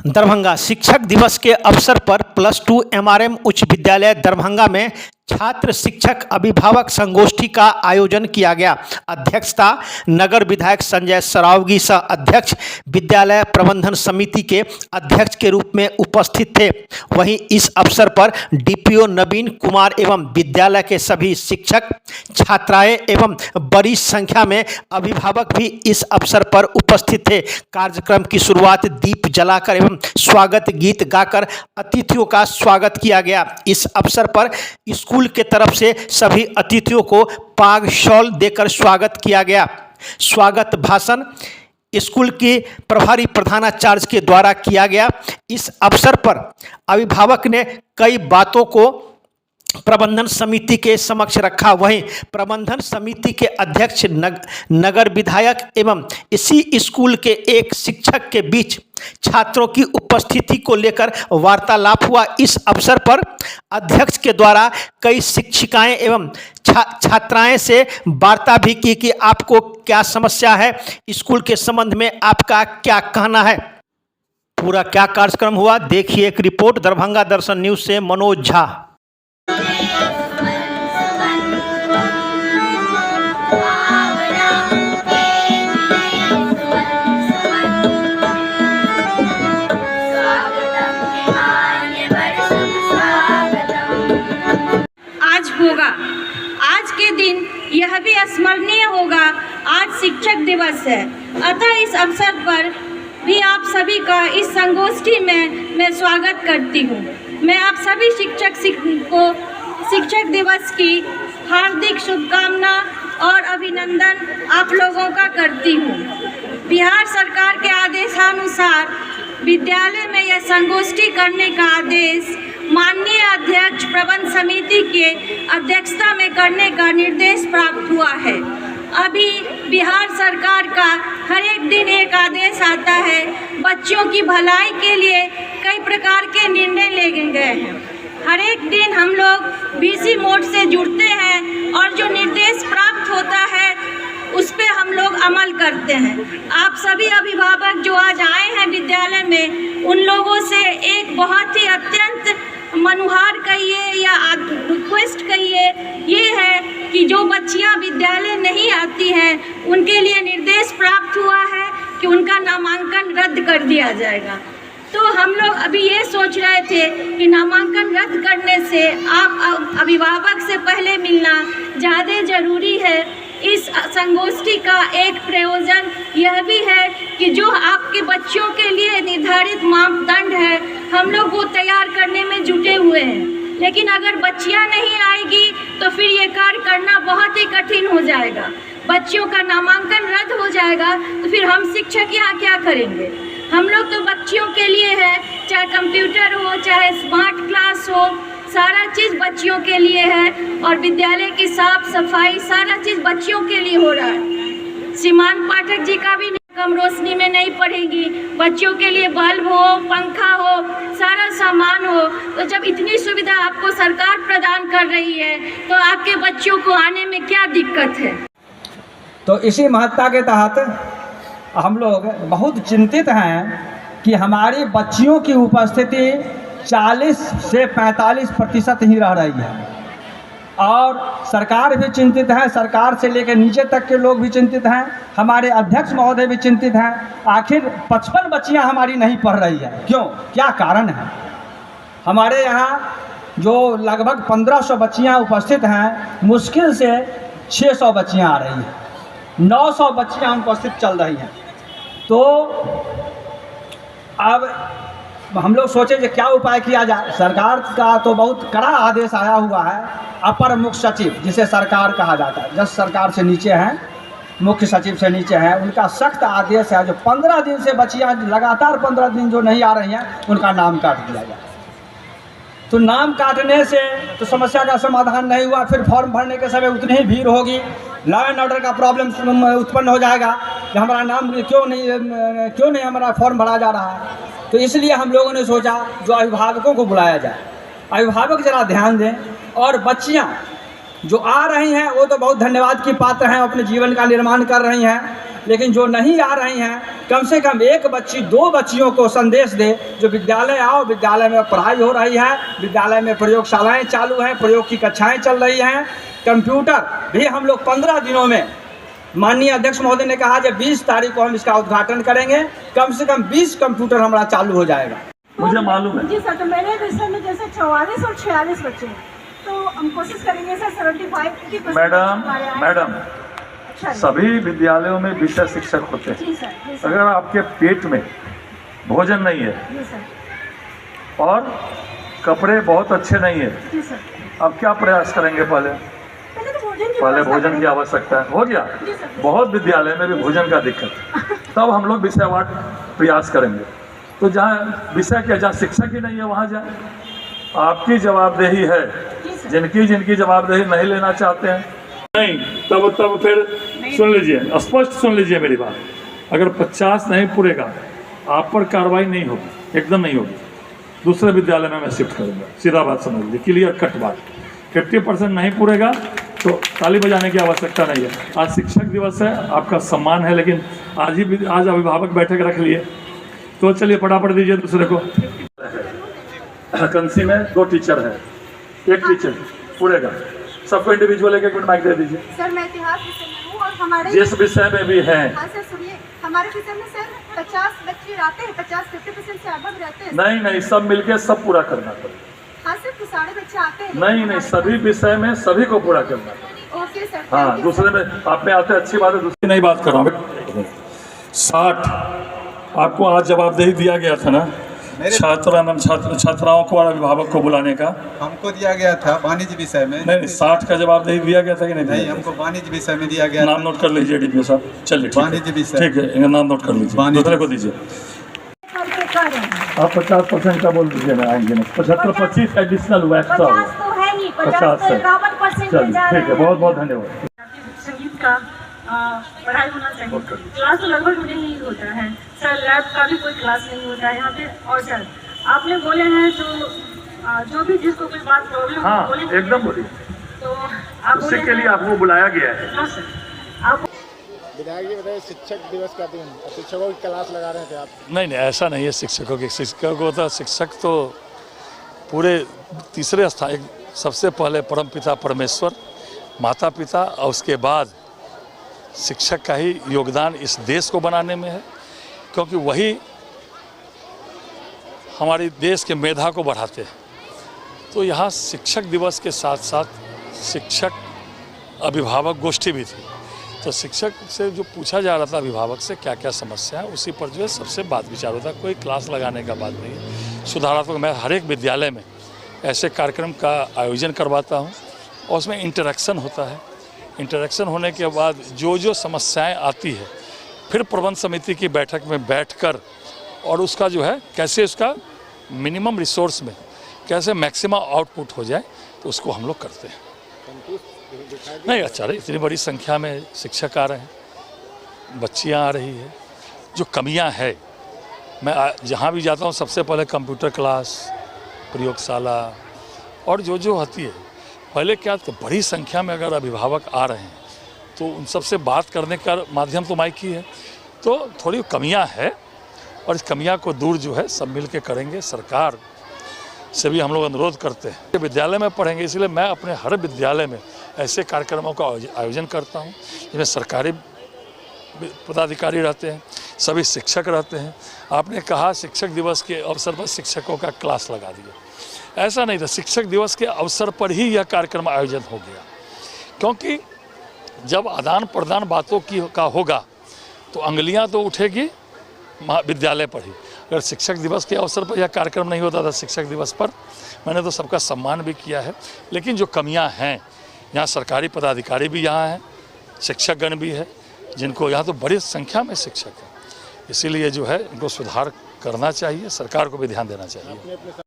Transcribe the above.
दरभंगा शिक्षक दिवस के अवसर पर +2 एमआरएम उच्च विद्यालय दरभंगा में छात्र शिक्षक अभिभावक संगोष्ठी का आयोजन किया गया। अध्यक्षता नगर विधायक संजय सरावगी सह अध्यक्ष विद्यालय प्रबंधन समिति के अध्यक्ष के रूप में उपस्थित थे। वहीं इस अवसर पर डीपीओ नवीन कुमार एवं विद्यालय के सभी शिक्षक छात्राएं एवं बड़ी संख्या में अभिभावक भी इस अवसर पर उपस्थित थे। कार्यक्रम की शुरुआत दीप जलाकर एवं स्वागत गीत गाकर अतिथियों का स्वागत किया गया। इस अवसर पर स्कूल के तरफ से सभी अतिथियों को पाग शॉल देकर स्वागत किया गया। स्वागत भाषण स्कूल की प्रभारी प्रधानाचार्य के द्वारा किया गया। इस अवसर पर अभिभावक ने कई बातों को प्रबंधन समिति के समक्ष रखा। वहीं प्रबंधन समिति के अध्यक्ष नगर विधायक एवं इसी स्कूल के एक शिक्षक के बीच छात्रों की उपस्थिति को लेकर वार्तालाप हुआ। इस अवसर पर अध्यक्ष के द्वारा कई शिक्षिकाएं एवं छात्राएं से वार्ता भी की कि आपको क्या समस्या है, स्कूल के संबंध में आपका क्या कहना है। पूरा क्या कार्यक्रम हुआ देखिए एक रिपोर्ट दरभंगा दर्शन न्यूज से मनोज झा। होगा आज के दिन यह भी स्मरणीय होगा। आज शिक्षक दिवस है, अतः इस अवसर पर भी आप सभी का इस संगोष्ठी में मैं स्वागत करती हूँ। मैं आप सभी शिक्षक को शिक्षक दिवस की हार्दिक शुभकामना और अभिनंदन आप लोगों का करती हूँ। बिहार सरकार के आदेशानुसार विद्यालय में यह संगोष्ठी करने का आदेश माननीय अध्यक्ष प्रबंध समिति के अध्यक्षता में करने का निर्देश प्राप्त हुआ है। अभी बिहार सरकार का हर एक दिन एक आदेश आता है। बच्चों की भलाई के लिए कई प्रकार के निर्णय लिए गए हैं। हर एक दिन हम लोग बीसी मोड से जुड़ते हैं और जो निर्देश प्राप्त होता है उस पे हम लोग अमल करते हैं। आप सभी अभिभावक जो आज आए हैं विद्यालय में, उन लोगों से एक बहुत ही अत्यंत मनुहार कहिए या रिक्वेस्ट कहिए ये है कि जो बच्चियां विद्यालय नहीं आती हैं उनके लिए निर्देश प्राप्त हुआ है कि उनका नामांकन रद्द कर दिया जाएगा। तो हम लोग अभी ये सोच रहे थे कि नामांकन रद्द करने से आप अभिभावक से पहले मिलना ज़्यादा ज़रूरी है। इस संगोष्ठी का एक प्रयोजन यह भी है कि जो आपके बच्चों के लिए निर्धारित मापदंड है हम लोग वो तैयार करने में जुटे हुए हैं। लेकिन अगर बच्चियां नहीं आएगी तो फिर ये कार्य करना बहुत ही कठिन हो जाएगा। बच्चों का नामांकन रद्द हो जाएगा तो फिर हम शिक्षक यहाँ क्या करेंगे। हम लोग तो बच्चियों के लिए है, चाहे कंप्यूटर हो चाहे स्मार्ट क्लास हो, सारा चीज़ बच्चियों के लिए है। और विद्यालय की साफ सफाई सारा चीज़ बच्चियों के लिए हो रहा है। श्रीमान पाठक जी का भी कम रोशनी में नहीं पड़ेगी, बच्चों के लिए बल्ब हो, पंखा हो, सारा सामान हो। तो जब इतनी सुविधा आपको सरकार प्रदान कर रही है तो आपके बच्चों को आने में क्या दिक्कत है। तो इसी महत्ता के तहत हम लोग बहुत चिंतित हैं कि हमारी बच्चियों की उपस्थिति 40 से 45% ही रह रही है। और सरकार भी चिंतित है, सरकार से लेकर नीचे तक के लोग भी चिंतित हैं, हमारे अध्यक्ष महोदय भी चिंतित हैं। आखिर 55 बच्चियां हमारी नहीं पढ़ रही है, क्यों, क्या कारण है। हमारे यहाँ जो लगभग 1500 बच्चियां उपस्थित हैं, मुश्किल से 600 बच्चियां आ रही हैं, 900 बच्चियां अनुपस्थित चल रही हैं। तो अब हम लोग सोचे कि क्या उपाय किया जाए। सरकार का तो बहुत कड़ा आदेश आया हुआ है। अपर मुख्य सचिव जिसे सरकार कहा जाता है, जस सरकार से नीचे हैं, मुख्य सचिव से नीचे हैं, उनका सख्त आदेश है जो 15 दिन से बच्चियां लगातार 15 दिन जो नहीं आ रही हैं उनका नाम काट दिया जाए। तो नाम काटने से तो समस्या का समाधान नहीं हुआ। फिर फॉर्म भरने के समय उतनी ही भीड़ होगी, लॉ एंड ऑर्डर का प्रॉब्लम उत्पन्न हो जाएगा कि हमारा नाम क्यों नहीं हमारा फॉर्म भरा जा रहा है। तो इसलिए हम लोगों ने सोचा जो अभिभावकों को बुलाया जाए, अभिभावक ज़रा ध्यान दें। और बच्चियां जो आ रही हैं वो तो बहुत धन्यवाद की पात्र हैं, अपने जीवन का निर्माण कर रही हैं। लेकिन जो नहीं आ रही हैं, कम से कम एक बच्ची 2 बच्चियों को संदेश दे जो विद्यालय आओ, विद्यालय में पढ़ाई हो रही है, विद्यालय में प्रयोगशालाएं चालू हैं, प्रयोग की कक्षाएं चल रही हैं। कंप्यूटर भी हम लोग 15 दिनों में, माननीय अध्यक्ष महोदय ने कहा कि 20 तारीख को हम इसका उद्घाटन करेंगे, कम से कम 20 कंप्यूटर हमारा चालू हो जाएगा। मुझे मालूम है जी सर, तो मेरे विषय में जैसे 44 और 46 बच्चे हैं, तो हम कोशिश करेंगे सर 75 मैडम अच्छा सभी विद्यालयों में विषय शिक्षक होते जी हैं। सर, जी सर, अगर आपके पेट में भोजन नहीं है जी सर, और कपड़े बहुत अच्छे नहीं है, जी सर, आप क्या प्रयास करेंगे? पहले पहले भोजन की आवश्यकता है, हो गया। जी सर। बहुत विद्यालय में भी भोजन का दिक्कत है, तब हम लोग विषयवार प्रयास करेंगे। तो जहाँ विषय के, जहाँ शिक्षक ही नहीं है वहाँ जाए। आपकी जवाबदेही है, जिनकी जवाबदेही नहीं लेना चाहते हैं नहीं, तब फिर सुन लीजिए, स्पष्ट सुन लीजिए मेरी बात। अगर 50 नहीं पूरेगा, आप पर कार्रवाई नहीं होगी, एकदम नहीं होगी। दूसरे विद्यालय में मैं शिफ्ट करूँगा, सीधा बात समझ लीजिए, क्लियर कट बात। 50% नहीं पूरेगा तो ताली बजाने की आवश्यकता नहीं है। आज शिक्षक दिवस है, आपका सम्मान है, लेकिन आज अभिभावक बैठक रख लिए, तो चलिए फटाफट दीजिए दूसरे को। कंसी में 2 टीचर है, 1 टीचर पूरेगा, सबको इंडिविजुअल 1 मिनट माइक दे दीजिए। सर मैं इतिहास विषय में हूँ और हमारे जिस विषय में भी हैं। हाँ सर सुनिए, हमारे विषय में सर 50 बच्चे आते हैं, 50-50% से अब रहते हैं। नहीं, सब मिलके सब पूरा करना पड़ेगा। हाँ सर, तो सारे बच्चे आते हैं। नहीं, सभी विषय में सभी को पूरा करना पड़ेगा। Okay sir. हाँ, दूसरे में आप में आते अच्छी बात है, दूसरी नहीं बात कर रहा हूँ। 60 आपको आज जवाबदेही दिया गया था ना, छात्राओं को और अभिभावक को बुलाने का। हमको दिया गया था वाणिज्य विषय में। नहीं, 60 का जवाबदेही दिया गया था कि नहीं? हमको वाणिज्य विषय में दिया गया। नाम नोट कर लीजिए डीपीओ साहब। चलिए वाणिज्य विषय, ठीक है, नाम नोट कर लीजिए, दूसरे को दीजिए। आप 50% का बोल दीजिए ना, आएंगे नहीं। 75-25 एडिशनल हुआ, एक्स्ट्रा हुआ 50 से। चलिए ठीक है, बहुत बहुत धन्यवाद। संगीत का पढ़ाई होना चाहिए। क्लास तो लगभग नहीं होता है सर, लैब का भी कोई क्लास नहीं होता है यहाँ पे। और सर आपने बोले हैं जो भी जिसको कोई बात प्रॉब्लम, हाँ एकदम बोलिए, तो आप उसी के लिए आपको बुलाया गया है। हाँ सर, आप विधायक जी बताइए, शिक्षक दिवस का दिन, शिक्षकों की क्लास लगा रहे थे आप? नहीं, ऐसा नहीं है। शिक्षकों को तो शिक्षक तो पूरे तीसरे स्थान, सबसे पहले परमपिता परमेश्वर, माता पिता, और उसके बाद शिक्षक का ही योगदान इस देश को बनाने में है, क्योंकि वही हमारी देश के मेधा को बढ़ाते हैं। तो यहाँ शिक्षक दिवस के साथ साथ शिक्षक अभिभावक गोष्ठी भी थी। तो शिक्षक से जो पूछा जा रहा था अभिभावक से क्या क्या समस्या है, उसी पर जो है सबसे बात विचार होता है। कोई क्लास लगाने का बात नहीं है। सुधारात्मक मैं हर एक विद्यालय में ऐसे कार्यक्रम का आयोजन करवाता हूँ और उसमें इंटरेक्शन होता है। इंटरेक्शन होने के बाद जो समस्याएं आती है, फिर प्रबंध समिति की बैठक में बैठकर और उसका जो है कैसे उसका मिनिमम रिसोर्स में कैसे मैक्सिमम आउटपुट हो जाए, तो उसको हम लोग करते हैं। नहीं, अच्छा रही, इतनी बड़ी संख्या में शिक्षक आ रहे हैं, बच्चियां आ रही है। जो कमियां है, मैं जहां भी जाता हूं सबसे पहले कंप्यूटर क्लास, प्रयोगशाला और जो होती है। पहले क्या तो बड़ी संख्या में अगर अभिभावक आ रहे हैं तो उन सबसे बात करने का माध्यम तो माइक ही है। तो थोड़ी कमियां है और इस कमियां को दूर जो है सब मिल के करेंगे। सरकार से भी हम लोग अनुरोध करते हैं, विद्यालय में पढ़ेंगे, इसलिए मैं अपने हर विद्यालय में ऐसे कार्यक्रमों का आयोजन करता हूं जिसमें सरकारी पदाधिकारी रहते हैं, सभी शिक्षक रहते हैं। आपने कहा शिक्षक दिवस के अवसर पर शिक्षकों का क्लास लगा दिया, ऐसा नहीं था। शिक्षक दिवस के अवसर पर ही यह कार्यक्रम आयोजन हो गया, क्योंकि जब आदान प्रदान बातों का होगा तो अंगलियां तो उठेगी विद्यालय पर ही। अगर शिक्षक दिवस के अवसर पर यह कार्यक्रम नहीं होता था, शिक्षक दिवस पर मैंने तो सबका सम्मान भी किया है। लेकिन जो कमियां हैं, यहाँ सरकारी पदाधिकारी भी यहाँ हैं, शिक्षकगण भी है, जिनको यहाँ तो बड़ी संख्या में शिक्षक हैं, इसीलिए जो है इनको सुधार करना चाहिए, सरकार को भी ध्यान देना चाहिए।